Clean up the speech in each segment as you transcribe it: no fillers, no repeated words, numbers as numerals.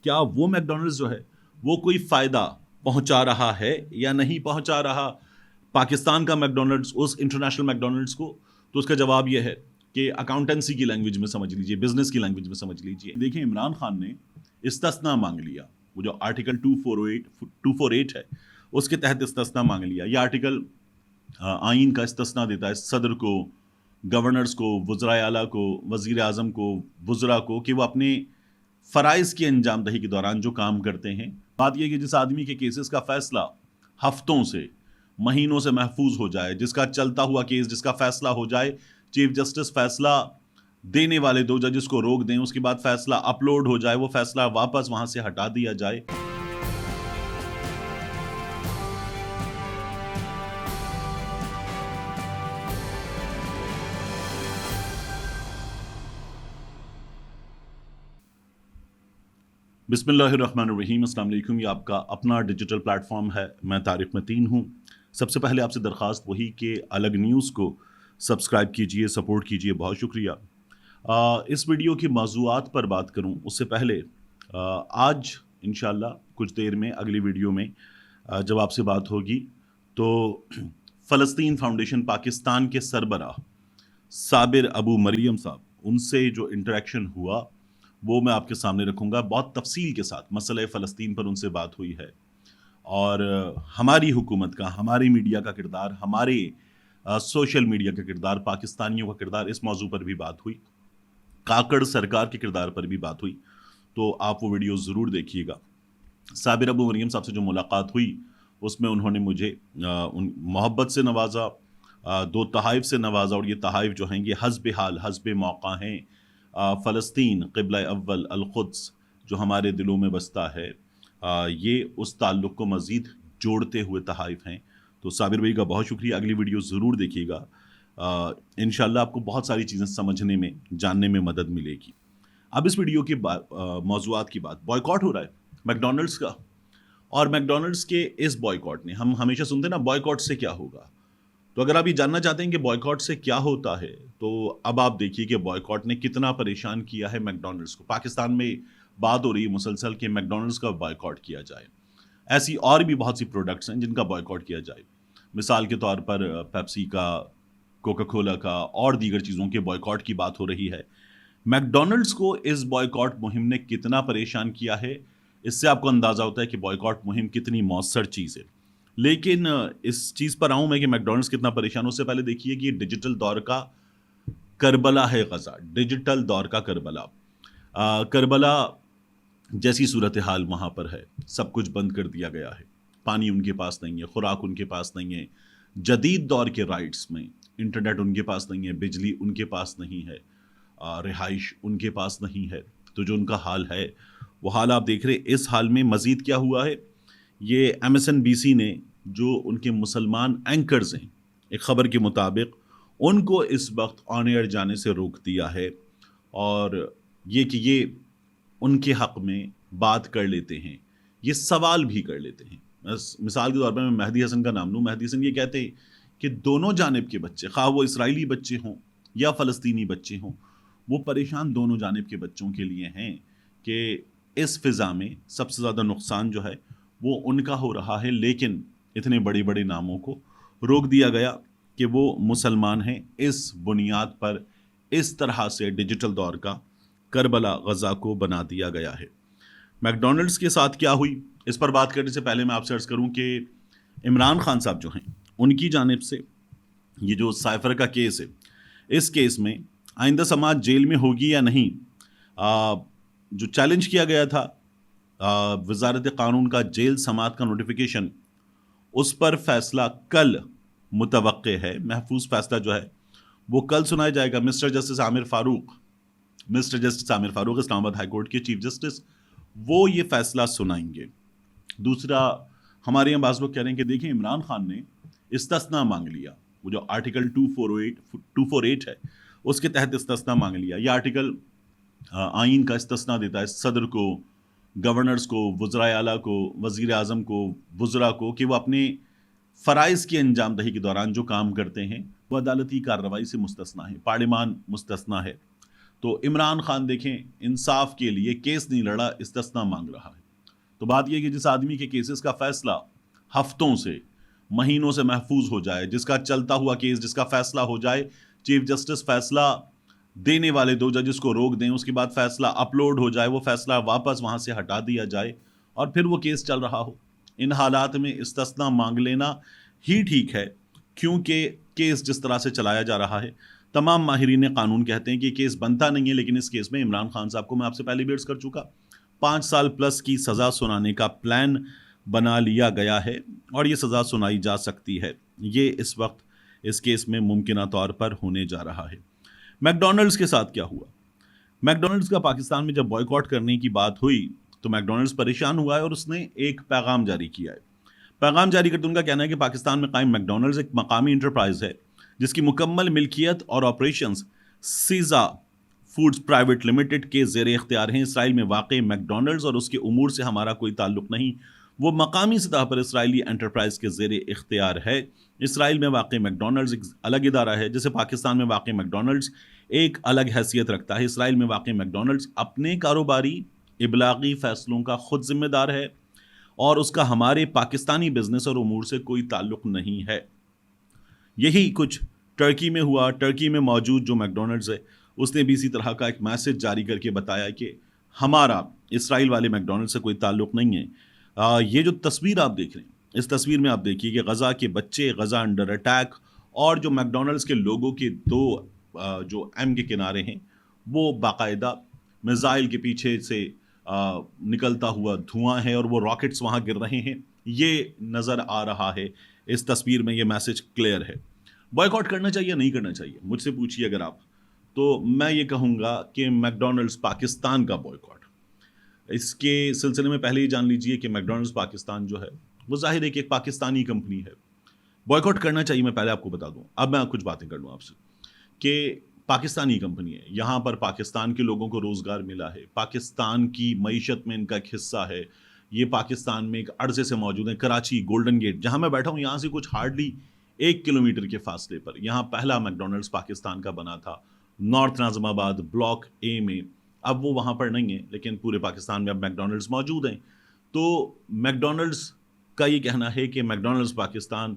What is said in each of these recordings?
کیا وہ میکڈونلڈز جو ہے وہ کوئی فائدہ پہنچا رہا ہے یا نہیں پہنچا رہا پاکستان کا میکڈونلڈز اس انٹرنیشنل میکڈونلڈز کو؟ تو اس کا جواب یہ ہے کہ اکاؤنٹنسی کی لینگویج میں سمجھ لیجئے، بزنس کی لینگویج میں سمجھ لیجئے. دیکھیں، عمران خان نے استثناء مانگ لیا. وہ جو آرٹیکل 248 ہے اس کے تحت استثناء مانگ لیا. یہ آرٹیکل آئین کا استثناء دیتا ہے صدر کو، گورنرز کو، وزرائے اعلیٰ کو، وزیر اعظم کو، وزراء کو، کہ وہ اپنے فرائض کی انجام دہی کے دوران جو کام کرتے ہیں. بات یہ کہ جس آدمی کے کیسز کا فیصلہ ہفتوں سے، مہینوں سے محفوظ ہو جائے، جس کا چلتا ہوا کیس، جس کا فیصلہ ہو جائے، چیف جسٹس فیصلہ دینے والے 2 ججز کو روک دیں، اس کے بعد فیصلہ اپلوڈ ہو جائے، وہ فیصلہ واپس وہاں سے ہٹا دیا جائے. بسم اللہ الرحمن الرحیم. السلام علیکم. یہ آپ کا اپنا ڈیجیٹل پلیٹ فارم ہے. میں طارق متین ہوں. سب سے پہلے آپ سے درخواست وہی کہ الگ نیوز کو سبسکرائب کیجئے، سپورٹ کیجئے. بہت شکریہ. اس ویڈیو کی موضوعات پر بات کروں اس سے پہلے آج انشاءاللہ کچھ دیر میں اگلی ویڈیو میں جب آپ سے بات ہوگی تو فلسطین فاؤنڈیشن پاکستان کے سربراہ صابر ابو مریم صاحب، ان سے جو انٹریکشن ہوا وہ میں آپ کے سامنے رکھوں گا. بہت تفصیل کے ساتھ مسئلہ فلسطین پر ان سے بات ہوئی ہے، اور ہماری حکومت کا، ہماری میڈیا کا کردار، ہمارے سوشل میڈیا کا کردار، پاکستانیوں کا کردار، اس موضوع پر بھی بات ہوئی. کاکڑ سرکار کے کردار پر بھی بات ہوئی. تو آپ وہ ویڈیو ضرور دیکھیے گا. صابر ابو مریم صاحب سے جو ملاقات ہوئی اس میں انہوں نے مجھے محبت سے نوازا، 2 تحائف سے نوازا، اور یہ تحائف جو ہیں یہ حسب حال، حسب موقع ہیں. فلسطین قبلہ اول القدس جو ہمارے دلوں میں بستا ہے، یہ اس تعلق کو مزید جوڑتے ہوئے تحائف ہیں. تو صابر بھائی کا بہت شکریہ. اگلی ویڈیو ضرور دیکھیے گا. انشاءاللہ آپ کو بہت ساری چیزیں سمجھنے میں، جاننے میں مدد ملے گی. اب اس ویڈیو کی موضوعات کی بات، بوائیکاٹ ہو رہا ہے میکڈونلڈز کا، اور میکڈونلڈز کے اس بوائیکاٹ نے، ہم ہمیشہ سنتے ہیں نا بوائیکاٹ سے کیا ہوگا. تو اگر آپ یہ جاننا چاہتے ہیں کہ بوائیکاٹ سے کیا ہوتا ہے تو اب آپ دیکھیے کہ بوائیکاٹ نے کتنا پریشان کیا ہے میکڈونلڈز کو. پاکستان میں بات ہو رہی ہے مسلسل کہ میکڈونلڈز کا بوائیکاٹ کیا جائے. ایسی اور بھی بہت سی پروڈکٹس ہیں جن کا بوائیکاٹ کیا جائے. مثال کے طور پر پیپسی کا، کوکا کولا کا، اور دیگر چیزوں کے بوائیکاٹ کی بات ہو رہی ہے. میکڈونلڈز کو اس بوائیکاٹ مہم نے کتنا پریشان کیا ہے، اس سے آپ کو اندازہ ہوتا ہے کہ بوائیکاٹ مہم کتنی مؤثر چیز ہے. لیکن اس چیز پر آؤں میں کہ میکڈونلڈز کتنا پریشان ہو، اس سے پہلے دیکھیے کہ یہ ڈیجیٹل دور کا کربلا ہے غزہ. ڈیجیٹل دور کا کربلا. کربلا جیسی صورتحال وہاں پر ہے. سب کچھ بند کر دیا گیا ہے. پانی ان کے پاس نہیں ہے، خوراک ان کے پاس نہیں ہے، جدید دور کے رائٹس میں انٹرنیٹ ان کے پاس نہیں ہے، بجلی ان کے پاس نہیں ہے، رہائش ان کے پاس نہیں ہے. تو جو ان کا حال ہے وہ حال آپ دیکھ رہے. اس حال میں مزید کیا ہوا ہے، یہ MSNBC نے جو ان کے مسلمان اینکرز ہیں، ایک خبر کے مطابق ان کو اس وقت آن ایئر جانے سے روک دیا ہے، اور یہ کہ یہ ان کے حق میں بات کر لیتے ہیں، یہ سوال بھی کر لیتے ہیں. مثال کے طور پر میں مہدی حسن کا نام لوں. مہدی حسن یہ کہتے ہیں کہ دونوں جانب کے بچے، خواہ وہ اسرائیلی بچے ہوں یا فلسطینی بچے ہوں، وہ پریشان دونوں جانب کے بچوں کے لیے ہیں کہ اس فضا میں سب سے زیادہ نقصان جو ہے وہ ان کا ہو رہا ہے. لیکن اتنے بڑے بڑے ناموں کو روک دیا گیا کہ وہ مسلمان ہیں. اس بنیاد پر اس طرح سے ڈیجیٹل دور کا کربلا غزہ کو بنا دیا گیا ہے. میکڈونلڈز کے ساتھ کیا ہوئی، اس پر بات کرنے سے پہلے میں آپ سے عرض کروں کہ عمران خان صاحب جو ہیں ان کی جانب سے یہ جو سائفر کا کیس ہے، اس کیس میں آئندہ سماعت جیل میں ہوگی یا نہیں، جو چیلنج کیا گیا تھا وزارت قانون کا جیل سماعت کا نوٹیفیکیشن، اس پر فیصلہ کل متوقع ہے. محفوظ فیصلہ جو ہے وہ کل سنایا جائے گا. مسٹر جسٹس عامر فاروق اسلام آباد ہائی کورٹ کے چیف جسٹس، وہ یہ فیصلہ سنائیں گے. دوسرا، ہمارے یہاں بعض لوگ کہہ رہے ہیں کہ دیکھیں عمران خان نے استثناء مانگ لیا. وہ جو آرٹیکل 248 ہے اس کے تحت استثناء مانگ لیا. یہ آرٹیکل آئین کا استثناء دیتا ہے صدر کو، گورنرز کو، وزرائے اعلیٰ کو، وزیر اعظم کو، وزراء کو، کہ وہ اپنے فرائض کی انجام دہی کے دوران جو کام کرتے ہیں وہ عدالتی کارروائی سے مستثنیٰ ہے. پارلیمان مستثنیٰ ہے. تو عمران خان دیکھیں انصاف کے لیے کیس نہیں لڑا، استثنا مانگ رہا ہے. تو بات یہ کہ جس آدمی کے کیسز کا فیصلہ ہفتوں سے مہینوں سے محفوظ ہو جائے، جس کا چلتا ہوا کیس جس کا فیصلہ ہو جائے، چیف جسٹس فیصلہ دینے والے 2 ججز کو روک دیں، اس کے بعد فیصلہ اپلوڈ ہو جائے، وہ فیصلہ واپس وہاں سے ہٹا دیا جائے اور پھر وہ کیس چل رہا ہو. ان حالات میں استثنا مانگ لینا ہی ٹھیک ہے، کیونکہ کیس جس طرح سے چلایا جا رہا ہے تمام ماہرین قانون کہتے ہیں کہ کیس بنتا نہیں ہے. لیکن اس کیس میں عمران خان صاحب کو میں آپ سے پہلے بھی عرض کر چکا، 5 سال پلس کی سزا سنانے کا پلان بنا لیا گیا ہے اور یہ سزا سنائی جا سکتی ہے. یہ اس وقت اس کیس میں ممکنہ طور پر ہونے جا رہا ہے. میک ڈونلڈز کے ساتھ کیا ہوا؟ میک ڈونلڈز کا پاکستان میں جب بوائیکاٹ کرنے کی بات ہوئی تو میک ڈونلڈز پریشان ہوا ہے اور اس نے ایک پیغام جاری کیا ہے. پیغام جاری کرتے ان کا کہنا ہے کہ پاکستان میں قائم میک ڈونلڈز ایک مقامی انٹرپرائز ہے جس کی مکمل ملکیت اور آپریشنز سیزا فوڈز پرائیویٹ لمیٹڈ کے زیر اختیار ہیں. اسرائیل میں واقع میک ڈونلڈز اور اس کے امور سے ہمارا کوئی تعلق نہیں، وہ مقامی سطح پر اسرائیلی انٹرپرائز کے زیر اختیار ہے. اسرائیل میں واقع میک ڈونلڈز ایک الگ ادارہ ہے، جیسے پاکستان میں واقع میک ڈونلڈز ایک الگ حیثیت رکھتا ہے. اسرائیل میں واقع میک ڈونلڈز اپنے کاروباری ابلاغی فیصلوں کا خود ذمہ دار ہے اور اس کا ہمارے پاکستانی بزنس اور امور سے کوئی تعلق نہیں ہے. یہی کچھ ٹرکی میں ہوا. ٹرکی میں موجود جو میک ڈونلڈز ہے اس نے بھی اسی طرح کا ایک میسج جاری کر کے بتایا کہ ہمارا اسرائیل والے میک ڈونلڈ سے کوئی تعلق نہیں ہے. یہ جو تصویر آپ دیکھ رہے ہیں، اس تصویر میں آپ دیکھیے کہ غزہ کے بچے، غزہ انڈر اٹیک، اور جو میک ڈونلڈز کے لوگوں کے 2 جو ایم کے کنارے ہیں وہ باقاعدہ میزائل کے پیچھے سے نکلتا ہوا دھواں ہے اور وہ راکٹس وہاں گر رہے ہیں. یہ نظر آ رہا ہے اس تصویر میں، یہ میسج کلیئر ہے. بوائیکاٹ کرنا چاہیے نہیں کرنا چاہیے؟ مجھ سے پوچھیے اگر آپ، تو میں یہ کہوں گا کہ میک ڈونلڈز پاکستان کا بوائیکاٹ، اس کے سلسلے میں پہلے ہی جان لیجئے کہ میک ڈونلڈز پاکستان جو ہے وہ ظاہر ہے کہ ایک پاکستانی کمپنی ہے. بوائیکاٹ کرنا چاہیے، میں پہلے آپ کو بتا دوں. اب میں کچھ باتیں کر لوں آپ سے کہ پاکستانی کمپنی ہے، یہاں پر پاکستان کے لوگوں کو روزگار ملا ہے، پاکستان کی معیشت میں ان کا ایک حصہ ہے. یہ پاکستان میں ایک عرصے سے موجود ہیں. کراچی گولڈن گیٹ جہاں میں بیٹھا ہوں یہاں سے کچھ ہارڈلی 1 کلومیٹر کے فاصلے پر یہاں پہلا میک ڈونلڈز پاکستان کا بنا تھا، نارتھ ناظم آباد بلاک اے میں. اب وہ وہاں پر نہیں ہے لیکن پورے پاکستان میں اب میک ڈونلڈز موجود ہیں. تو میک ڈونلڈز کا یہ کہنا ہے کہ میک ڈونلڈز پاکستان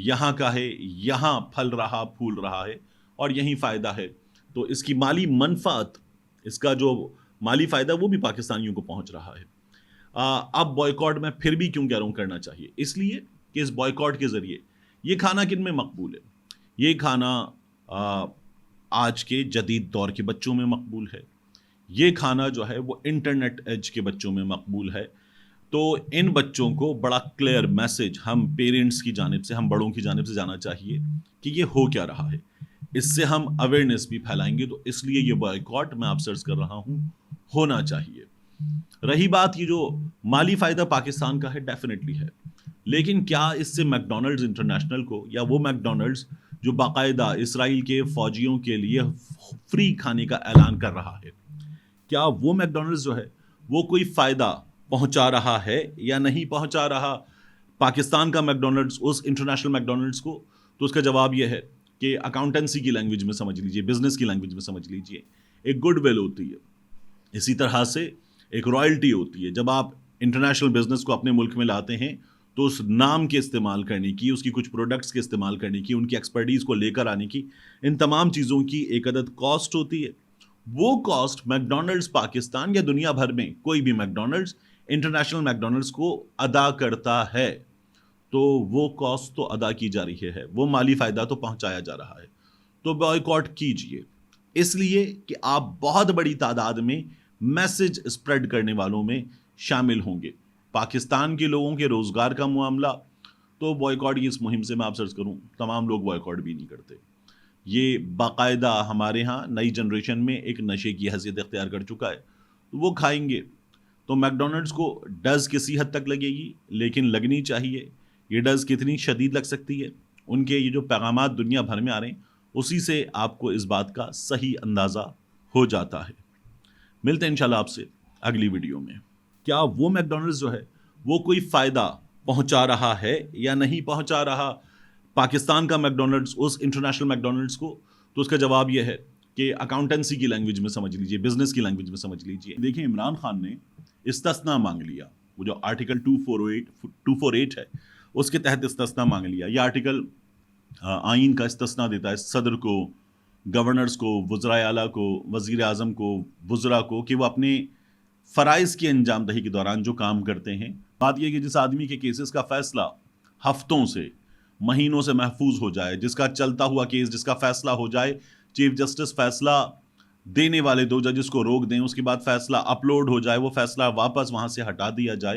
یہاں کا ہے، یہاں پھل رہا پھول رہا ہے اور یہی فائدہ ہے. تو اس کی مالی منفعت، اس کا جو مالی فائدہ وہ بھی پاکستانیوں کو پہنچ رہا ہے. اب بوائیکاٹ میں پھر بھی کیوں کہہ رہا ہوں کرنا چاہیے؟ اس لیے کہ اس بوائیکاٹ کے ذریعے یہ کھانا کن میں مقبول ہے؟ یہ کھانا آج کے جدید دور کے بچوں میں مقبول ہے. یہ کھانا جو ہے وہ انٹرنیٹ ایج کے بچوں میں مقبول ہے. تو ان بچوں کو بڑا کلیئر میسج ہم پیرنٹس کی جانب سے، ہم بڑوں کی جانب سے جانا چاہیے کہ یہ ہو کیا رہا ہے. اس سے ہم اویئرنیس بھی پھیلائیں گے. تو اس لیے یہ بوائیکاٹ میں آپ سے عرض کر رہا ہوں ہونا چاہیے. رہی بات یہ جو مالی فائدہ پاکستان کا ہے، ڈیفینیٹلی ہے، لیکن کیا اس سے میک ڈونلڈز انٹرنیشنل کو یا وہ میک ڈونلڈز جو باقاعدہ اسرائیل کے فوجیوں کے لیے فری کھانے کا اعلان کر رہا ہے، کیا وہ میک ڈونلڈز جو ہے وہ کوئی فائدہ پہنچا رہا ہے یا نہیں پہنچا رہا پاکستان کا میک ڈونلڈز اس انٹرنیشنل میک ڈونلڈز کو؟ تو اس کا جواب یہ ہے کہ اکاؤنٹنسی کی لینگویج میں سمجھ لیجئے، بزنس کی لینگویج میں سمجھ لیجئے، ایک گڈ ول ہوتی ہے، اسی طرح سے ایک رائلٹی ہوتی ہے. جب آپ انٹرنیشنل بزنس کو اپنے ملک میں لاتے ہیں تو اس نام کے استعمال کرنے کی، اس کی کچھ پروڈکٹس کے استعمال کرنے کی، ان کی ایکسپرٹیز کو لے کر آنے کی، ان تمام چیزوں کی ایک عدد کاسٹ ہوتی ہے. وہ کاسٹ میک ڈونلڈز پاکستان یا دنیا بھر میں کوئی بھی make Donald's international make Donald's کو ادا کرتا ہے. تو وہ کاسٹ تو ادا کی جا رہی ہے، وہ مالی فائدہ تو پہنچایا جا رہا ہے. تو بوائیکاٹ کیجئے، اس لیے کہ آپ بہت بڑی تعداد میں میسج اسپریڈ کرنے والوں میں شامل ہوں گے. پاکستان کے لوگوں کے روزگار کا معاملہ تو بوائیکاٹ کی اس مہم سے میں آپ سرچ کروں تمام لوگ بوائیکاٹ بھی نہیں کرتے. یہ باقاعدہ ہمارے ہاں نئی جنریشن میں ایک نشے کی حیثیت اختیار کر چکا ہے. وہ کھائیں گے تو میک ڈونلڈز کو ڈز کسی حد تک لگے گی، لیکن لگنی چاہیے. یہ ڈز کتنی شدید لگ سکتی ہے، ان کے یہ جو پیغامات دنیا بھر میں آ رہے ہیں اسی سے آپ کو اس بات کا صحیح اندازہ ہو جاتا ہے. ملتے ہیں انشاءاللہ آپ سے اگلی ویڈیو میں. کیا وہ میک ڈونلڈز جو ہے وہ کوئی فائدہ پہنچا رہا ہے یا نہیں پہنچا رہا پاکستان کا میک ڈونلڈز اس انٹرنیشنل میک ڈونلڈز کو؟ تو اس کا جواب یہ ہے کہ اکاؤنٹنسی کی لینگویج میں سمجھ لیجئے, بزنس کی لینگویج میں سمجھ لیجئے. دیکھیں عمران خان نے استثناء مانگ لیا, وہ جو آرٹیکل 248 ہے اس کے تحت استثناء مانگ لیا. یہ آرٹیکل آئین کا استثناء دیتا ہے صدر کو, گورنرز کو, وزرائے اعلیٰ کو, وزیر اعظم کو, وزراء کو, کہ وہ اپنے فرائض کی انجام دہی کے دوران جو کام کرتے ہیں. بات یہ کہ جس آدمی کے کیسز کا فیصلہ ہفتوں سے, مہینوں سے محفوظ ہو جائے, جس کا چلتا ہوا کیس, جس کا فیصلہ ہو جائے, چیف جسٹس فیصلہ دینے والے 2 ججز کو روک دیں, اس کے بعد فیصلہ اپلوڈ ہو جائے, وہ فیصلہ واپس وہاں سے ہٹا دیا جائے,